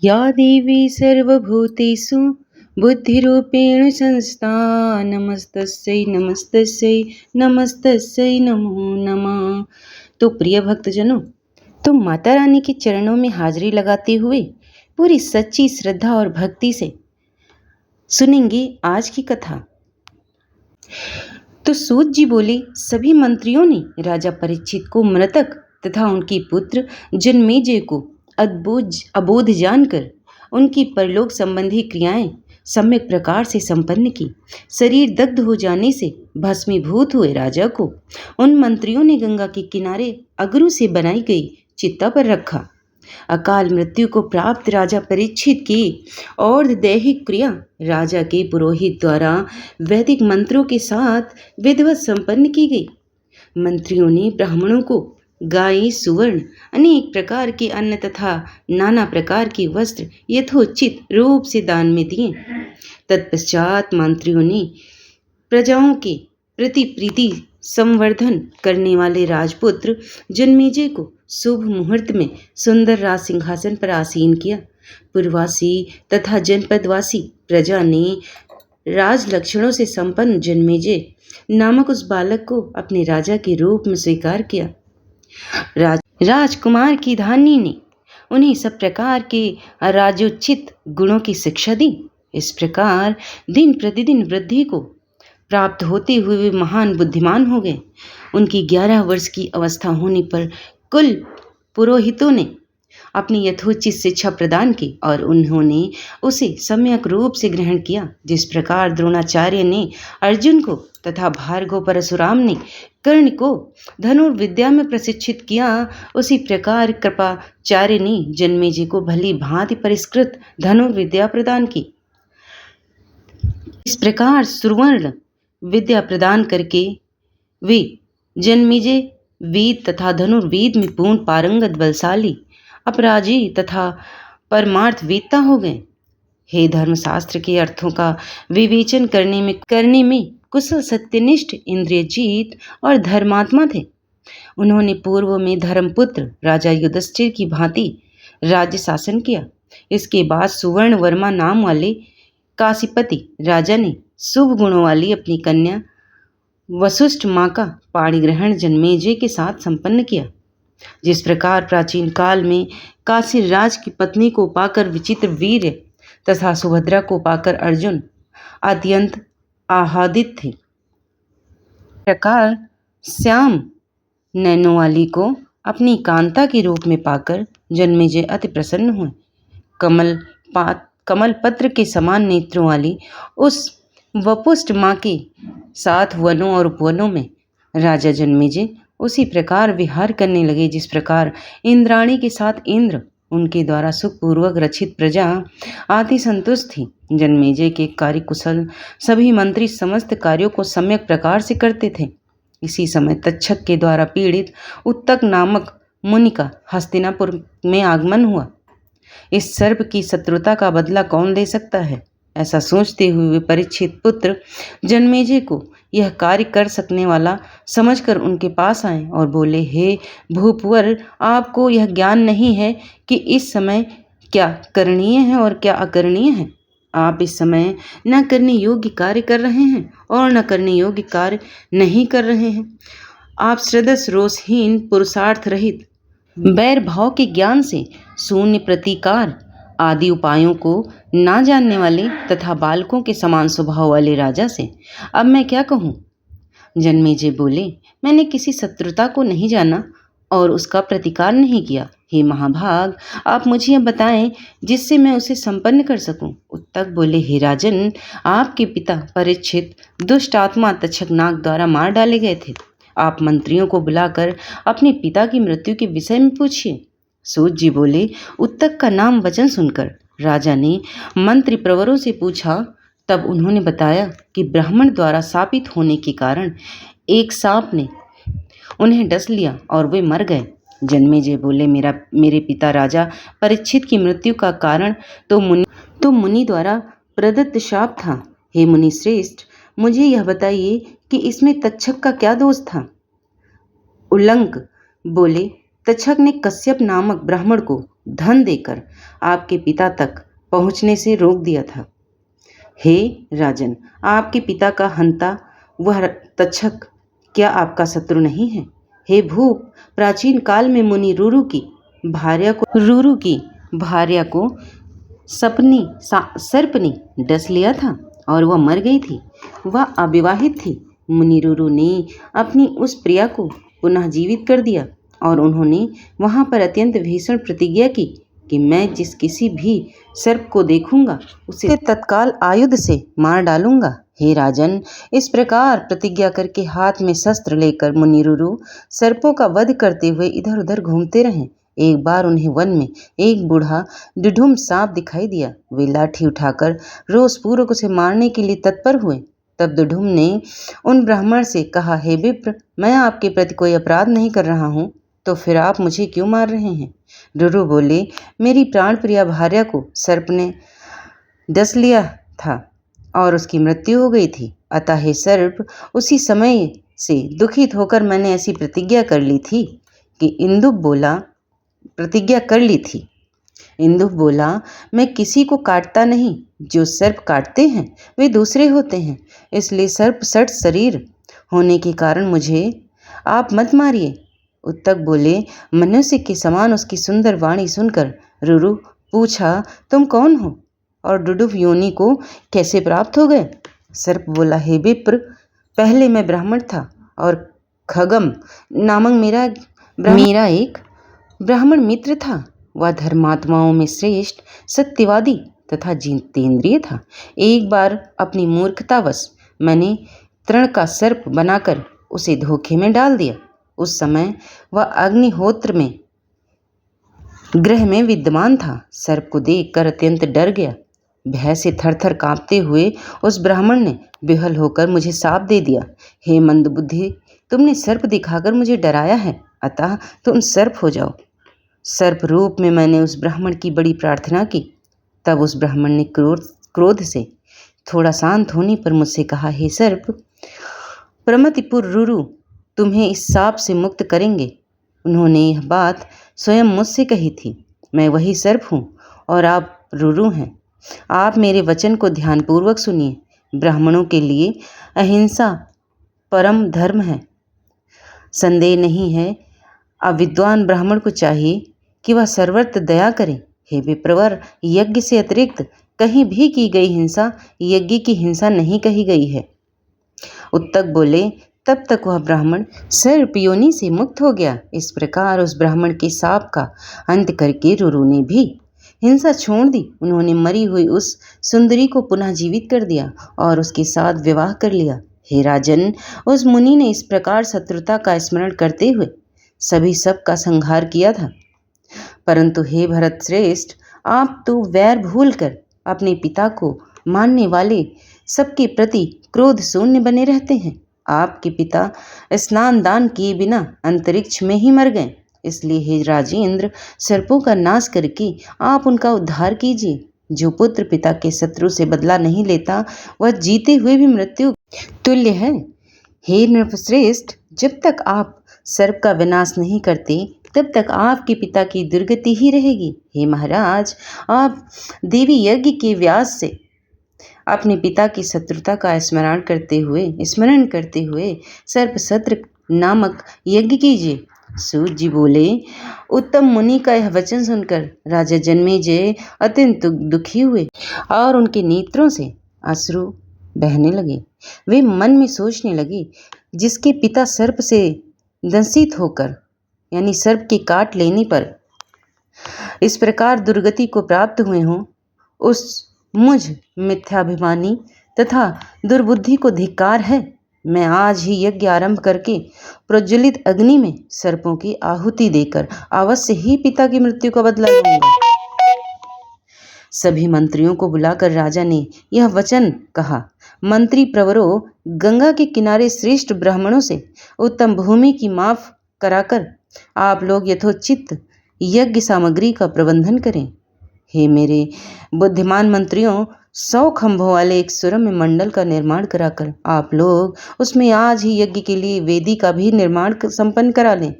या देवी सर्वभूतेषु बुद्धिरूपेण संस्था नमस्तस्यै नमस्तस्यै नमस्तस्यै नमो नमः। तो प्रिय भक्तजनों, तुम माता रानी के चरणों में हाजिरी लगाते हुए पूरी सच्ची श्रद्धा और भक्ति से सुनेंगे आज की कथा। तो सूत जी बोले, सभी मंत्रियों ने राजा परीक्षित को मृतक तथा उनके पुत्र जन्मेजय को अबोध जानकर उनकी परलोक संबंधी क्रियाएं सम्यक प्रकार से संपन्न की। शरीर दग्ध हो जाने से भस्मीभूत हुए राजा को उन मंत्रियों ने गंगा के किनारे अगरू से बनाई गई चिता पर रखा। अकाल मृत्यु को प्राप्त राजा परीक्षित की और दैहिक क्रिया राजा के पुरोहित द्वारा वैदिक मंत्रों के साथ विधिवत संपन्न की गई। मंत्रियों ने ब्राह्मणों को गाय, सुवर्ण, अनेक प्रकार के अन्न तथा नाना प्रकार के वस्त्र यथोचित रूप से दान में दिए। तत्पश्चात मंत्रियों ने प्रजाओं के प्रति प्रीति संवर्धन करने वाले राजपुत्र जन्मेजय को शुभ मुहूर्त में सुंदर राज सिंहासन पर आसीन किया। पुरवासी तथा जनपदवासी प्रजा ने राज लक्षणों से संपन्न जन्मेजय नामक उस बालक को अपने राजा के रूप में स्वीकार किया। राजकुमार की धानी ने उन्हें सब प्रकार के राजोचित गुणों की शिक्षा दी। इस प्रकार दिन प्रतिदिन वृद्धि को प्राप्त होते हुए वे महान बुद्धिमान हो गए। उनकी 11 वर्ष की अवस्था होने पर कुल पुरोहितों ने अपनी यथोचित शिक्षा प्रदान की और उन्होंने उसे सम्यक रूप से ग्रहण किया। जिस प्रकार द्रोणाचार्य ने अर्जुन को तथा भार्गव परशुराम ने कर्ण को धनुर्विद्या में प्रशिक्षित किया, उसी प्रकार कृपाचार्य ने जन्मेजय को भली भांति परिष्कृत धनुर्विद्या प्रदान की। इस प्रकार सुवर्ण विद्या प्रदान करके वे जन्मेजय वेद तथा धनुर्वेद में पूर्ण पारंगत, बलशाली, अपराजी तथा परमार्थ वेत्ता हो गए। हे धर्मशास्त्र के अर्थों का विवेचन करने में कुशल, सत्यनिष्ठ, इंद्रियजीत और धर्मात्मा थे। उन्होंने पूर्व में धर्मपुत्र राजा युधिष्ठिर की भांति राज्य शासन किया। इसके बाद सुवर्ण वर्मा नाम वाले काशीपति राजा ने शुभ गुणों वाली अपनी कन्या वसुष्ठ माँ का पाणी ग्रहण जन्मेजय के साथ संपन्न किया। जिस प्रकार प्राचीन काल में काशी राज की पत्नी को पाकर विचित्र वीर तथा सुभद्रा को पाकर अर्जुन अत्यंत आह्लादित थे, प्रकार श्याम नैनोवाली को अपनी कांता के रूप में पाकर जन्मेजय अति प्रसन्न हुए। कमल पत्र के समान नेत्रों वाली उस वपुष्ट माँ के साथ वनों और उपवनों में राजा जन्मेजय उसी प्रकार विहार करने लगे जिस प्रकार इंद्राणी के साथ इंद्र उनके द्वारा सुखपूर्वक रचित प्रजा आदि संतुष्ट थी। जन्मेजय के कार्य कुशल सभी मंत्री समस्त कार्यों को सम्यक प्रकार से करते थे। इसी समय तक्षक के द्वारा पीड़ित उत्तक नामक मुनि का हस्तिनापुर में आगमन हुआ। इस सर्प की शत्रुता का बदला कौन ले सकता है, ऐसा सोचते हुए परीक्षित पुत्र जन्मेजय को यह कार्य कर सकने वाला समझकर उनके पास आए और बोले, हे भूपवर, आपको यह ज्ञान नहीं है कि इस समय क्या करणीय है और क्या अकरणीय है। आप इस समय न करने योग्य कार्य कर रहे हैं और न करने योग्य कार्य नहीं कर रहे हैं। आप श्रद्धस रोषहीन, पुरुषार्थ रहित, बैर भाव के ज्ञान से शून्य प्रतिकार आदि उपायों को ना जानने वाले तथा बालकों के समान स्वभाव वाले राजा से अब मैं क्या कहूँ। जन्मेजय बोले, मैंने किसी शत्रुता को नहीं जाना और उसका प्रतिकार नहीं किया। हे महाभाग, आप मुझे यह बताएं जिससे मैं उसे संपन्न कर सकूं। उत्तक बोले, हे राजन, आपके पिता परीक्षित दुष्ट आत्मा तक्षकनाग द्वारा मार डाले गए थे। आप मंत्रियों को बुलाकर अपने पिता की मृत्यु के विषय में पूछिए। सूत जी बोले, उत्तक का नाम वचन सुनकर राजा ने मंत्री प्रवरों से पूछा। तब उन्होंने बताया कि ब्राह्मण द्वारा शापित होने के कारण एक सांप ने उन्हें डस लिया और वे मर गए। जन्मेजय बोले, मेरे पिता राजा परीक्षित की मृत्यु का कारण तो मुनि द्वारा प्रदत्त शाप था। हे मुनि श्रेष्ठ, मुझे यह बताइए कि इसमें तक्षक का क्या दोष था। उल्लंक बोले, तक्षक ने कश्यप नामक ब्राह्मण को धन देकर आपके पिता तक पहुँचने से रोक दिया था। हे राजन, आपके पिता का हंता वह तक्षक क्या आपका शत्रु नहीं है? हे भूप, प्राचीन काल में मुनि रुरु की भार्या को सर्पनी डस लिया था और वह मर गई थी। वह अविवाहित थी। मुनि रुरु ने अपनी उस प्रिया को पुनः जीवित कर दिया और उन्होंने वहां पर अत्यंत भीषण प्रतिज्ञा की कि मैं जिस किसी भी सर्प को देखूंगा उसे तत्काल आयुध से मार डालूंगा। हे राजन, इस प्रकार प्रतिज्ञा करके हाथ में शस्त्र लेकर मुनि रुरु सर्पों का वध करते हुए इधर उधर घूमते रहे। एक बार उन्हें वन में एक बूढ़ा डिढुम सांप दिखाई दिया। वे लाठी उठाकर रोषपूर्वक उसे मारने के लिए तत्पर हुए। तब डिढुम ने उन ब्राह्मण से कहा, हे विप्र, मैं आपके प्रति कोई अपराध नहीं कर रहा हूँ, तो फिर आप मुझे क्यों मार रहे हैं? रुरु बोले, मेरी प्राण प्रिया भार्या को सर्प ने डस लिया था और उसकी मृत्यु हो गई थी। अतः हे सर्प, उसी समय से दुखित होकर मैंने ऐसी प्रतिज्ञा कर ली थी। इंदुब बोला, मैं किसी को काटता नहीं, जो सर्प काटते हैं वे दूसरे होते हैं, इसलिए सर्प सट शरीर होने के कारण मुझे आप मत मारिए। उत्तक बोले, मनुष्य के समान उसकी सुंदर वाणी सुनकर रुरु पूछा, तुम कौन हो और डिढुम योनि को कैसे प्राप्त हो गए? सर्प बोला, हे विप्र, पहले मैं ब्राह्मण था और खगम नामक मेरा एक ब्राह्मण मित्र था। वह धर्मात्माओं में श्रेष्ठ, सत्यवादी तथा जितेंद्रिय था। एक बार अपनी मूर्खतावश मैंने तृण का सर्प बनाकर उसे धोखे में डाल दिया। उस समय वह अग्निहोत्र में गृह में विद्यमान था। सर्प को देखकर अत्यंत डर गया। भय से थरथर कांपते हुए उस ब्राह्मण ने विह्वल होकर मुझे शाप दे दिया। हे मंदबुद्धि, तुमने सर्प दिखाकर मुझे डराया है, अतः तुम सर्प हो जाओ। सर्प रूप में मैंने उस ब्राह्मण की बड़ी प्रार्थना की। तब उस ब्राह्मण ने क्रोध से थोड़ा शांत होने पर मुझसे कहा, हे सर्प, प्रमतिपुर रुरु तुम्हें इस शाप से मुक्त करेंगे। उन्होंने यह बात स्वयं मुझसे कही थी। मैं वही सर्प हूँ और आप रुरु हैं। आप मेरे वचन को ध्यानपूर्वक सुनिए। ब्राह्मणों के लिए अहिंसा परम धर्म है। संदेह नहीं है, अविद्वान ब्राह्मण को चाहिए कि वह सर्वत्र दया करे। हे विप्रवर, यज्ञ से अतिरिक्त कहीं भी की गई हिंसा यज्ञ की हिंसा नहीं कही गई है। उत्तक बोले, तब तक वह ब्राह्मण सर्प योनि से मुक्त हो गया। इस प्रकार उस ब्राह्मण के शाप का अंत करके रुरु ने भी हिंसा छोड़ दी। उन्होंने मरी हुई उस सुंदरी को पुनः जीवित कर दिया और उसके साथ विवाह कर लिया। हे राजन, उस मुनि ने इस प्रकार शत्रुता का स्मरण करते हुए सभी सब का संहार किया था। परंतु हे भरत श्रेष्ठ, आप तो वैर भूलकर अपने पिता को मानने वाले सबके प्रति क्रोध शून्य बने रहते हैं। आपके पिता स्नान दान किए बिना अंतरिक्ष में ही मर गए। इसलिए हे राजेंद्र, सर्पों का नाश करके आप उनका उद्धार कीजिए। जो पुत्र पिता के शत्रु से बदला नहीं लेता, वह जीते हुए भी मृत्यु तुल्य है। हे नृपश्रेष्ठ, जब तक आप सर्प का विनाश नहीं करते, तब तक आपके पिता की दुर्गति ही रहेगी। हे महाराज, आप देवी यज्ञ के व्यास से अपने पिता की शत्रुता का स्मरण करते हुए सर्प सत्र नामक यज्ञ कीजिए। सूत जी बोले, उत्तम मुनि का यह वचन सुनकर राजा जन्मेजय अत्यंत दुखी हुए और उनके नेत्रों से अश्रु बहने लगे। वे मन में सोचने लगे, जिसके पिता सर्प से दंशित होकर यानी सर्प के काट लेने पर इस प्रकार दुर्गति को प्राप्त हुए हों, उस मुझ मिथ्याभिमानी तथा दुर्बुद्धि को धिक्कार है। मैं आज ही यज्ञ आरंभ करके प्रज्वलित अग्नि में सर्पों की आहुति देकर अवश्य ही पिता की मृत्यु का बदला लूंगा। सभी मंत्रियों को बुलाकर राजा ने यह वचन कहा, मंत्री प्रवरों, गंगा के किनारे श्रेष्ठ ब्राह्मणों से उत्तम भूमि की माफ कराकर आप लोग यथोचित यज्ञ सामग्री का प्रबंधन करें। हे मेरे बुद्धिमान मंत्रियों, 100 खंभों वाले एक सुरम्य मंडल का निर्माण कराकर आप लोग उसमें आज ही यज्ञ के लिए वेदी का भी निर्माण संपन्न करा लें।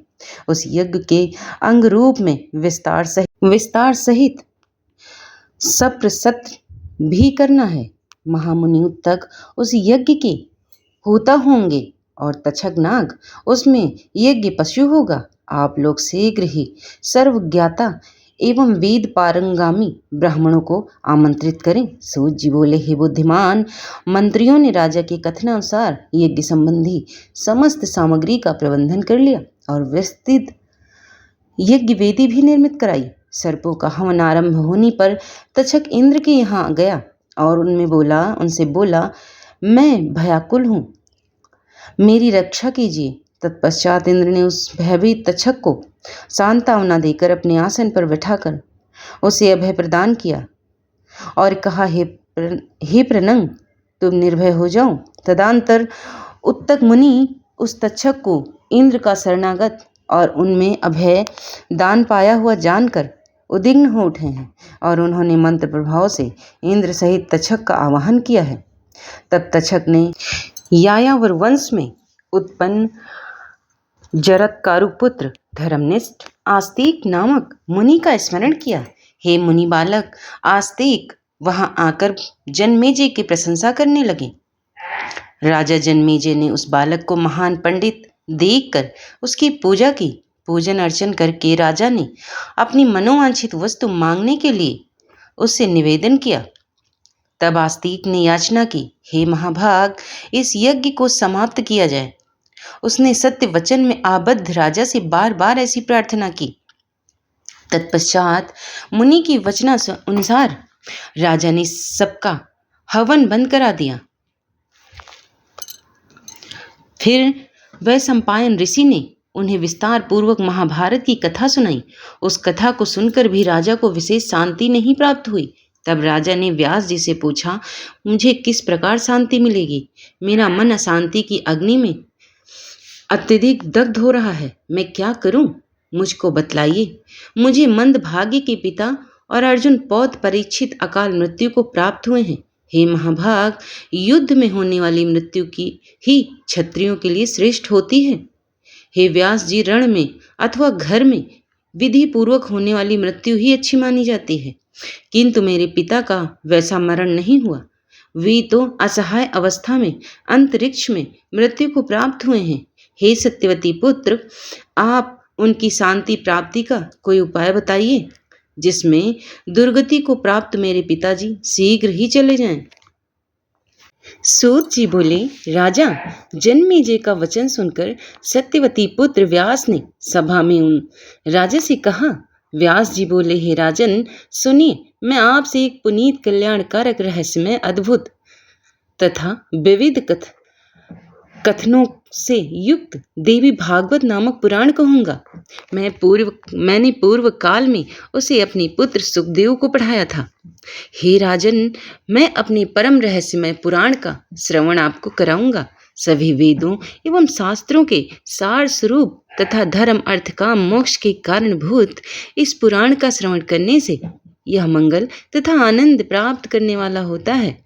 उस यज्ञ के अंग रूप में विस्तार सहित सप्रसत्र भी करना है। महामुनि तक उस यज्ञ के होता होंगे और तक्षक नाग उसमें यज्ञ पशु होगा। आप लोग शीघ्र ही सर्वज्ञाता एवं वेद पारंगामी ब्राह्मणों को आमंत्रित करें। सूत जी बोले, हे बुद्धिमान, मंत्रियों ने राजा के कथनानुसार यज्ञ संबंधी समस्त सामग्री का प्रबंधन कर लिया और विस्तृत यज्ञ वेदी भी निर्मित कराई। सर्पों का हवन आरंभ होने पर तक्षक इंद्र के यहाँ गया और उनसे बोला, मैं भयाकुल हूँ, मेरी रक्षा कीजिए। तत्पश्चात इंद्र ने उस भयभीत तक्षक को सांत्वना देकर अपने आसन पर बैठाकर उसे अभय प्रदान किया और कहा, हे प्रनंग, तुम निर्भय हो जाओ। तदंतर उत्तक मुनि उस तक्षक को इंद्र का शरणागत और उनमें अभय दान पाया हुआ जानकर उद्विग्न हो उठे हैं और उन्होंने मंत्र प्रभाव से इंद्र सहित तक्षक का आवाहन किया है। तब तक्षक ने यायावर वंश में उत्पन्न जरत्कारु पुत्र धर्मनिष्ठ आस्तिक नामक मुनि का स्मरण किया। हे मुनि बालक, आस्तिक वहां आकर जन्मेजय की प्रशंसा करने लगे। राजा जन्मेजय ने उस बालक को महान पंडित देखकर उसकी पूजा की। पूजन अर्चन करके राजा ने अपनी मनोवांछित वस्तु मांगने के लिए उससे निवेदन किया। तब आस्तिक ने याचना की, हे महाभाग, इस यज्ञ को समाप्त किया जाए। उसने सत्य वचन में आबद्ध राजा से बार बार ऐसी प्रार्थना की। तत्पश्चात मुनि की वचना अनुसार राजा ने सबका हवन बंद करा दिया। फिर वह सम्पायन ऋषि ने उन्हें विस्तार पूर्वक महाभारत की कथा सुनाई। उस कथा को सुनकर भी राजा को विशेष शांति नहीं प्राप्त हुई। तब राजा ने व्यास जी से पूछा, मुझे किस प्रकार शांति मिलेगी? मेरा मन अशांति की अग्नि में अत्यधिक दग्ध हो रहा है, मैं क्या करूं? मुझको बतलाइए। मुझे मंद भाग्य के पिता और अर्जुन पौत्र परीक्षित अकाल मृत्यु को प्राप्त हुए हैं। हे महाभाग, युद्ध में होने वाली मृत्यु की ही क्षत्रियों के लिए श्रेष्ठ होती है। हे व्यास जी, रण में अथवा घर में विधि पूर्वक होने वाली मृत्यु ही अच्छी मानी जाती है, किंतु मेरे पिता का वैसा मरण नहीं हुआ। वे तो असहाय अवस्था में अंतरिक्ष में मृत्यु को प्राप्त हुए हैं। हे सत्यवती पुत्र, आप उनकी शांति प्राप्ति का कोई उपाय बताइए, जिसमें दुर्गति को प्राप्त मेरे पिताजी शीघ्र ही चले जाएं। सूत जी बोले, राजा जन्मेजय का वचन सुनकर सत्यवती पुत्र व्यास ने सभा में उन राजा से कहा। व्यास जी बोले, हे राजन, सुनिए, मैं आपसे एक पुनीत कल्याणकारक रहस्यमय अद्भुत तथा विविध कथनों से युक्त देवी भागवत नामक पुराण कहूँगा। मैंने पूर्व काल में उसे अपने पुत्र सुखदेव को पढ़ाया था। हे राजन, मैं अपने परम रहस्यमय पुराण का श्रवण आपको कराऊंगा। सभी वेदों एवं शास्त्रों के सार स्वरूप तथा धर्म अर्थ काम मोक्ष के कारणभूत इस पुराण का श्रवण करने से यह मंगल तथा आनंद प्राप्त करने वाला होता है।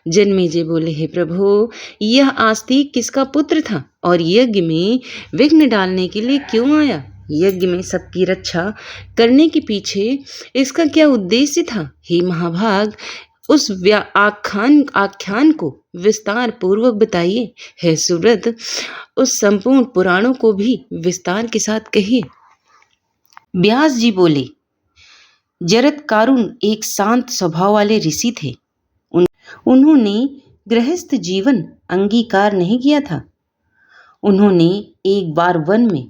जन्मेजय बोले, हे प्रभु, यह आस्तिक किसका पुत्र था और यज्ञ में विघ्न डालने के लिए क्यों आया? यज्ञ में सबकी रक्षा करने के पीछे इसका क्या उद्देश्य था? हे महाभाग, उस आख्यान को विस्तार पूर्वक बताइए। हे सुव्रत, उस संपूर्ण पुराणों को भी विस्तार के साथ कहिए। व्यास जी बोले, जरत्कारुण एक शांत स्वभाव वाले ऋषि थे। उन्होंने गृहस्थ जीवन अंगीकार नहीं किया था। उन्होंने एक बार वन में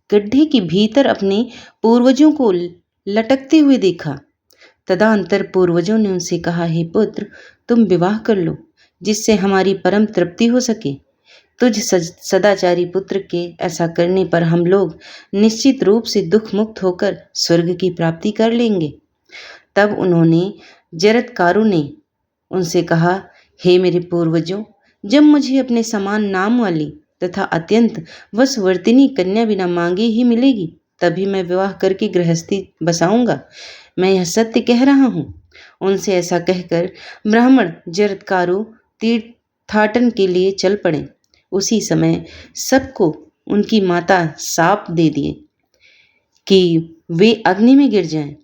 गड्ढे के भीतर अपने पूर्वजों को लटकते हुए देखा। तदंतर पूर्वजों ने उनसे कहा, हे पुत्र, तुम विवाह कर लो, जिससे हमारी परम तृप्ति हो सके। तुझ सदाचारी पुत्र के ऐसा करने पर हम लोग निश्चित रूप से दुख मुक्त होकर स्वर्ग की प्राप्ति कर लेंगे। तब उन्होंने जरत्कारु ने उनसे कहा, हे मेरे पूर्वजों, जब मुझे अपने समान नाम वाली तथा अत्यंत वशवर्तिनी कन्या बिना मांगे ही मिलेगी, तभी मैं विवाह करके गृहस्थी बसाऊंगा। मैं यह सत्य कह रहा हूँ। उनसे ऐसा कहकर ब्राह्मण जरत्कारु तीर्थाटन के लिए चल पड़े। उसी समय सबको उनकी माता शाप दे दिए कि वे अग्नि में गिर जाएं।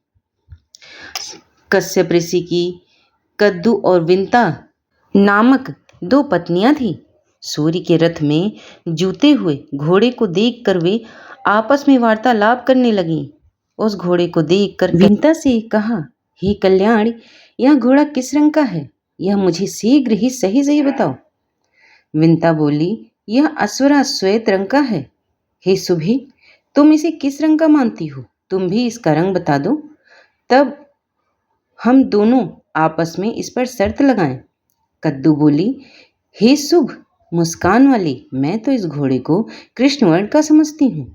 कश्यप ऋषि की कद्दू और विंता नामक दो पत्नियां थीं। सूर्य के रथ में जूते हुए घोड़े को देखकर वे आपस में वार्तालाप करने लगीं। उस घोड़े को देखकर विंता से कहा, हे कल्याण, यह घोड़ा किस रंग का है? यह मुझे शीघ्र ही सही सही बताओ। विंता बोली, यह अश्वरा श्वेत रंग का है। हे सुभी, तुम इसे किस रंग का मानती हो? तुम भी इसका रंग बता दो, तब हम दोनों आपस में इस पर शर्त लगाएं। कद्दू बोली, हे शुभ मुस्कान वाली, मैं तो इस घोड़े को कृष्णवर्ण का समझती हूँ।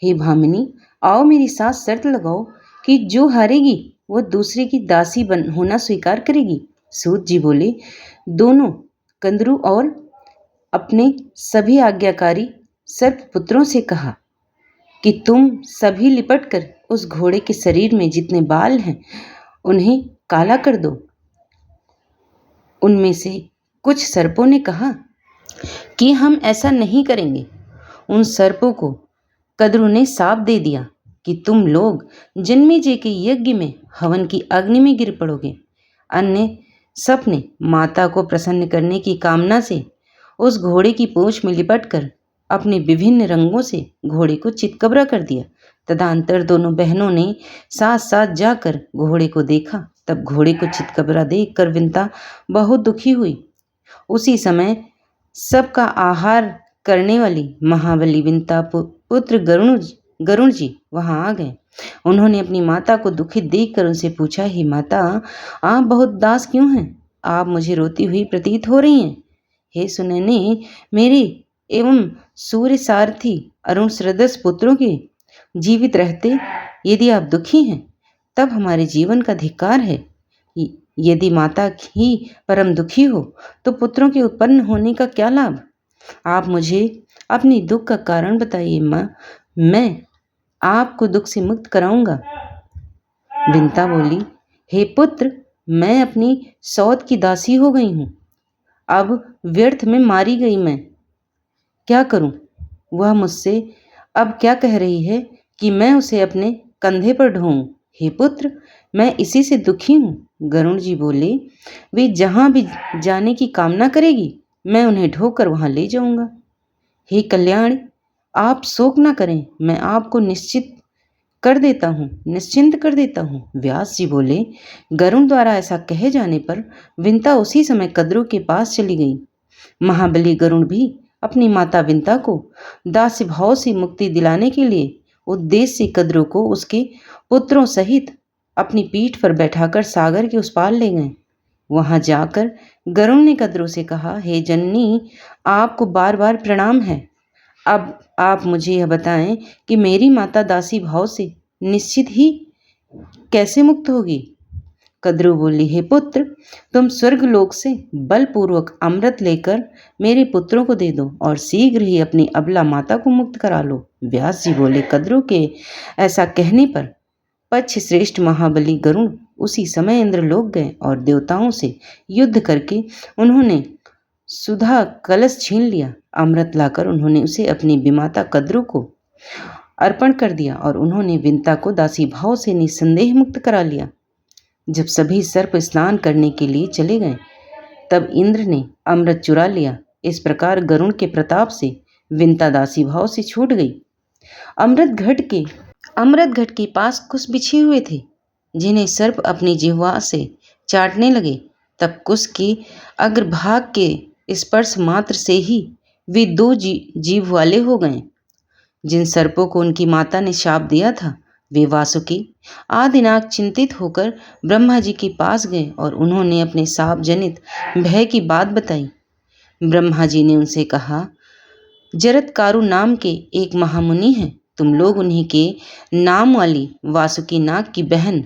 हे भामिनी, आओ मेरे साथ शर्त लगाओ कि जो हारेगी वह दूसरे की दासी होना स्वीकार करेगी। सूत जी बोले, दोनों कंदरू और अपने सभी आज्ञाकारी सर्पपुत्रों से कहा कि तुम सभी लिपट कर उस घोड़े के शरीर में जितने बाल हैं उन्हें काला कर दो। उनमें से कुछ सर्पों ने कहा कि हम ऐसा नहीं करेंगे। उन सर्पों को कद्रू ने साप दे दिया कि तुम लोग जन्मेजय के यज्ञ में हवन की अग्नि में गिर पड़ोगे। अन्य सब ने माता को प्रसन्न करने की कामना से उस घोड़े की पूंछ में लिपटकर अपने विभिन्न रंगों से घोड़े को चितकबरा कर दिया। तदंतर दोनों बहनों ने साथ साथ जाकर घोड़े को देखा। तब घोड़े को चितकबरा देखकर विंता बहुत दुखी हुई। उसी समय सबका आहार करने वाली महाबली विंता पुत्र गरुण जी वहां आ गए। उन्होंने अपनी माता को दुखित देखकर उनसे पूछा, हे माता, आप बहुत उदास क्यों हैं? आप मुझे रोती हुई प्रतीत हो रही हैं। हे सुनैने, मेरे एवं सूर्य सारथी अरुण श्रदस पुत्रों के जीवित रहते यदि आप दुखी हैं तब हमारे जीवन का धिक्कार है। यदि माता ही परम दुखी हो तो पुत्रों के उत्पन्न होने का क्या लाभ? आप मुझे अपनी दुख का कारण बताइए माँ, मैं आपको दुख से मुक्त कराऊंगा। विंता बोली, हे पुत्र, मैं अपनी सौत की दासी हो गई हूँ। अब व्यर्थ में मारी गई मैं क्या करूं? वह मुझसे अब क्या कह रही है कि मैं उसे अपने कंधे पर ढोऊं? हे पुत्र, मैं इसी से दुखी हूँ। गरुण जी बोले, वे जहां भी जाने की कामना करेगी मैं उन्हें ढोकर वहां ले जाऊंगा। हे कल्याण, आप शोक न करें, मैं आपको निश्चिंत कर देता हूँ। व्यास जी बोले, गरुण द्वारा ऐसा कहे जाने पर विंता उसी समय कद्रू के पास चली गई। महाबली गरुण भी अपनी माता विंता को दास्य भाव से मुक्ति दिलाने के लिए उद्देश्य से कद्रू को उसके पुत्रों सहित अपनी पीठ पर बैठाकर सागर के उस पार ले गए। वहां जाकर गरुण ने कद्रू से कहा, हे जननी, आपको बार बार प्रणाम है। अब आप मुझे यह बताएं कि मेरी माता दासी भाव से निश्चित ही कैसे मुक्त होगी? कद्रू बोली, हे पुत्र, तुम स्वर्गलोक से बलपूर्वक अमृत लेकर मेरे पुत्रों को दे दो और शीघ्र ही अपनी अबला माता को मुक्त करा लो। व्यास जी बोले, कद्रू के ऐसा कहने पर पक्ष श्रेष्ठ महाबली गरुण उसी समय इंद्रलोक गए और देवताओं से युद्ध करके उन्होंने सुधा कलश छीन लिया। अमृत लाकर उन्होंने उसे अपनी विमाता कद्रू को अर्पण कर दिया और उन्होंने विंता को दासी भाव से निसंदेह मुक्त करा लिया। जब सभी सर्प स्नान करने के लिए चले गए तब इंद्र ने अमृत चुरा लिया। इस प्रकार गरुण के प्रताप से विंता दासी भाव से छूट गई। अमृत घट के पास कुश बिछे हुए थे जिन्हें सर्प अपनी जिह्वा से चाटने लगे। तब कुश के अग्रभाग के स्पर्श मात्र से ही वे दो जीव वाले हो गए। जिन सर्पों को उनकी माता ने शाप दिया था वे वासुकी आदिनाग चिंतित होकर ब्रह्मा जी के पास गए और उन्होंने अपने शाप जनित भय की बात बताई। ब्रह्मा जी ने उनसे कहा, जरत्कारु नाम के एक महामुनि हैं, तुम लोग उन्हीं के नाम वाली वासुकी नाग की बहन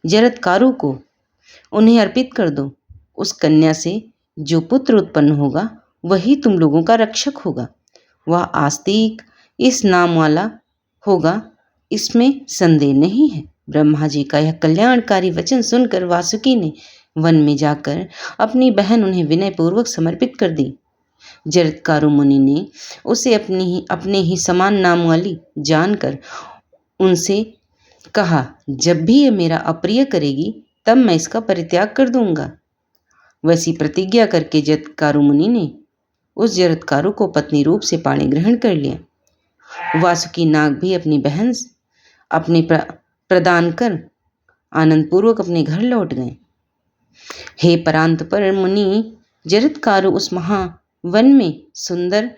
जरत्कारु को उन्हें अर्पित कर दो। उस कन्या से जो पुत्र उत्पन्न होगा वही तुम लोगों का रक्षक होगा। वह आस्तिक इस नाम वाला होगा, इसमें संदेह नहीं है। ब्रह्मा जी का यह कल्याणकारी वचन सुनकर वासुकी ने वन में जाकर अपनी बहन उन्हें विनय पूर्वक समर्पित कर दी। जरत्कारु मुनि ने उसे अपने ही समान नाम वाली जानकर उनसे कहा, जब भी ये मेरा अप्रिय करेगी तब मैं इसका परित्याग कर दूंगा। वैसी प्रतिज्ञा करके जरत्कारु मुनि ने उस जरत्कारु को पत्नी रूप से पाणी ग्रहण कर लिया। वासुकी नाग भी अपनी बहन अपने प्रदान कर आनंदपूर्वक अपने घर लौट गए। हे परांत पर मुनि जरत्कारु उस महावन में सुंदर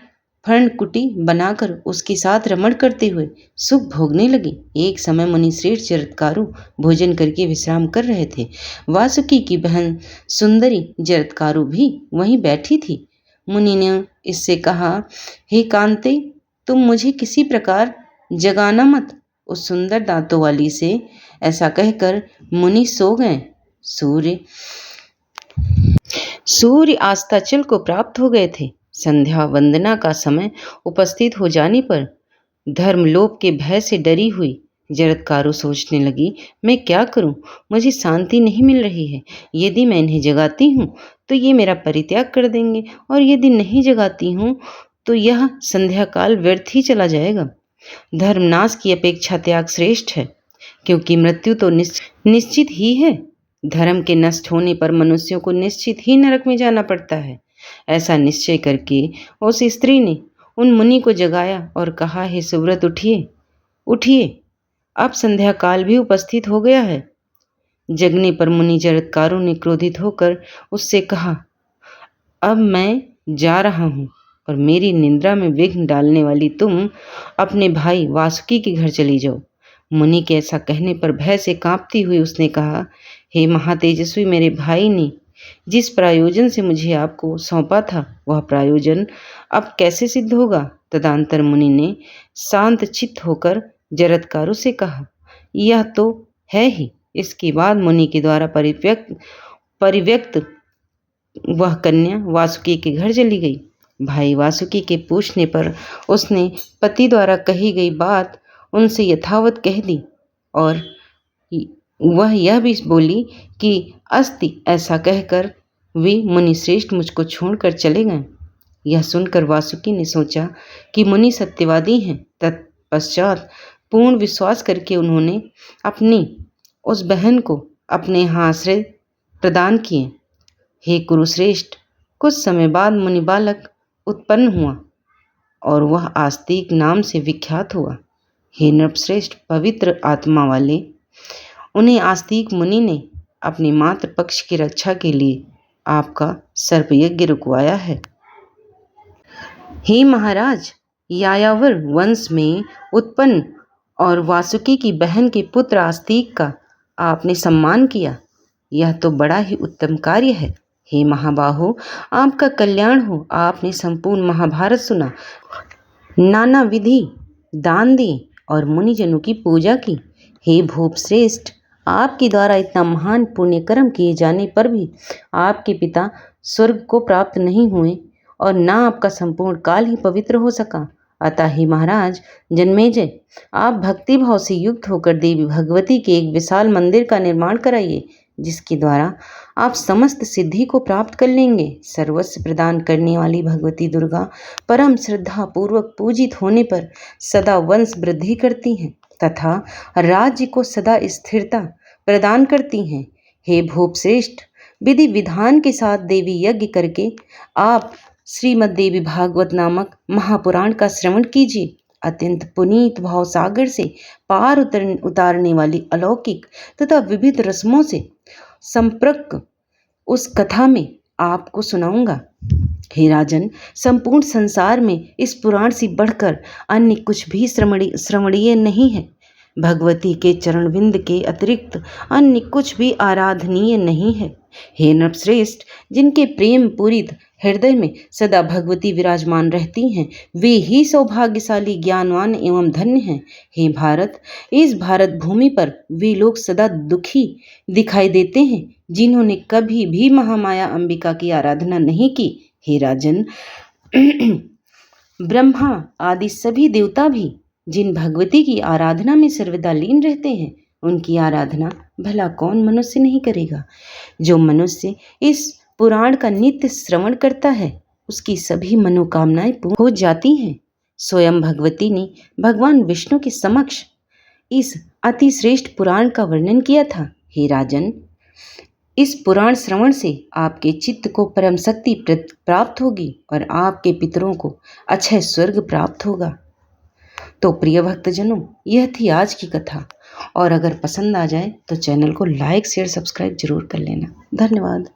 फर्णकुटी बनाकर उसके साथ रमण करते हुए सुख भोगने लगे। एक समय मुनि श्रेष्ठ जरत्कारु भोजन करके विश्राम कर रहे थे। वासुकी की बहन सुंदरी जरत्कारु भी वहीं बैठी थी। मुनि ने इससे कहा, हे कांते, तुम मुझे किसी प्रकार जगाना मत। उस सुंदर दांतों वाली से ऐसा कहकर मुनि सो गए। सूर्य अस्ताचल को प्राप्त हो गए थे। संध्या वंदना का समय उपस्थित हो जाने पर धर्मलोभ के भय से डरी हुई जरत्कारु सोचने लगी, मैं क्या करूं? मुझे शांति नहीं मिल रही है। यदि मैं इन्हें जगाती हूं तो ये मेरा परित्याग कर देंगे, और यदि नहीं जगाती हूं तो यह संध्या काल व्यर्थ ही चला जाएगा। धर्मनाश की अपेक्षा त्याग श्रेष्ठ है, क्योंकि मृत्यु तो निश्चित ही है। धर्म के नष्ट होने पर मनुष्यों को निश्चित ही नरक में जाना पड़ता है। ऐसा निश्चय करके उस स्त्री ने उन मुनि को जगाया और कहा, हे सुव्रत, उठिए उठिए, अब संध्या काल भी उपस्थित हो गया है। जगने पर मुनि जरत्कारु ने क्रोधित होकर उससे कहा, अब मैं जा रहा हूँ और मेरी निद्रा में विघ्न डालने वाली तुम अपने भाई वासुकी के घर चली जाओ। मुनि के ऐसा कहने पर भय से कांपती हुई उसने कहा, हे महातेजस्वी, मेरे भाई ने जिस प्रयोजन से मुझे आपको सौंपा था वह प्रयोजन अब कैसे सिद्ध होगा? तदंतर मुनि ने शांत चित्त होकर जरत्कारु से कहा, यह तो है ही। इसके बाद मुनि के द्वारा परिव्यक्त वह कन्या वासुकी के घर चली गई। भाई वासुकी के पूछने पर उसने पति द्वारा कही गई बात उनसे यथावत कह दी, और वह यह भी बोली कि अस्ति, ऐसा कहकर वे मुनि श्रेष्ठ मुझको छोड़कर चले गए। यह सुनकर वासुकी ने सोचा कि मुनि सत्यवादी हैं। तत्पश्चात पूर्ण विश्वास करके उन्होंने अपनी उस बहन को अपने यहाँ आश्रय प्रदान किए। हे कुरुश्रेष्ठ, कुछ समय बाद मुनि बालक उत्पन्न हुआ और वह आस्तिक नाम से विख्यात हुआ। हे नृपश्रेष्ठ, पवित्र आत्मा वाले उन्हें आस्तिक मुनि ने अपने मातृ पक्ष की रक्षा के लिए आपका सर्पयज्ञ रुकवाया है। हे महाराज, यायावर वंश में उत्पन्न और वासुकी की बहन के पुत्र आस्तिक का आपने सम्मान किया, यह तो बड़ा ही उत्तम कार्य है। हे महाबाहो, आपका कल्याण हो। आपने संपूर्ण महाभारत सुना, नाना विधि दान दिए और मुनिजनों की पूजा की। हे भूप श्रेष्ठ, आपके द्वारा इतना महान पुण्य कर्म किए जाने पर भी आपके पिता स्वर्ग को प्राप्त नहीं हुए और ना आपका संपूर्ण काल ही पवित्र हो सका। अतः ही महाराज जन्मेजय, आप भक्ति भाव से युक्त होकर देवी भगवती के एक विशाल मंदिर का निर्माण कराइए, जिसके द्वारा आप समस्त सिद्धि को प्राप्त कर लेंगे। सर्वस्व प्रदान करने वाली भगवती दुर्गा परम श्रद्धा पूर्वक पूजित होने पर सदा वंश वृद्धि करती हैं तथा राज्य को सदा स्थिरता प्रदान करती हैं। हे भूप श्रेष्ठ, विधि विधान के साथ देवी यज्ञ करके आप श्रीमद् देवी भागवत नामक महापुराण का श्रवण कीजिए। अत्यंत पुनीत भाव सागर से पार उतारने वाली अलौकिक तथा विविध रस्मों से संप्रक उस कथा में आपको सुनाऊंगा। हे राजन, संपूर्ण संसार में इस पुराण से बढ़कर अन्य कुछ भी श्रवणीय नहीं है। भगवती के चरणविंद के अतिरिक्त अन्य कुछ भी आराधनीय नहीं है। हे नृपश्रेष्ठ, जिनके प्रेम पूरित हृदय में सदा भगवती विराजमान रहती हैं, वे ही सौभाग्यशाली, ज्ञानवान एवं धन्य हैं। हे भारत, इस भारत भूमि पर वे लोग सदा दुखी दिखाई देते हैं जिन्होंने कभी भी महामाया अंबिका की आराधना नहीं की। हे राजन, ब्रह्मा आदि सभी देवता भी जिन भगवती की आराधना में सर्वदा लीन रहते हैं, उनकी आराधना भला कौन मनुष्य नहीं करेगा। जो मनुष्य इस पुराण का नित्य श्रवण करता है, उसकी सभी मनोकामनाएं पूर्ण हो जाती हैं। स्वयं भगवती ने भगवान विष्णु के समक्ष इस अति श्रेष्ठ पुराण का वर्णन किया था। हे राजन, इस पुराण श्रवण से आपके चित्त को परम शक्ति प्राप्त होगी और आपके पितरों को अक्षय स्वर्ग प्राप्त होगा। तो प्रिय भक्तजनों, यह थी आज की कथा, और अगर पसंद आ जाए तो चैनल को लाइक शेयर सब्सक्राइब जरूर कर लेना। धन्यवाद।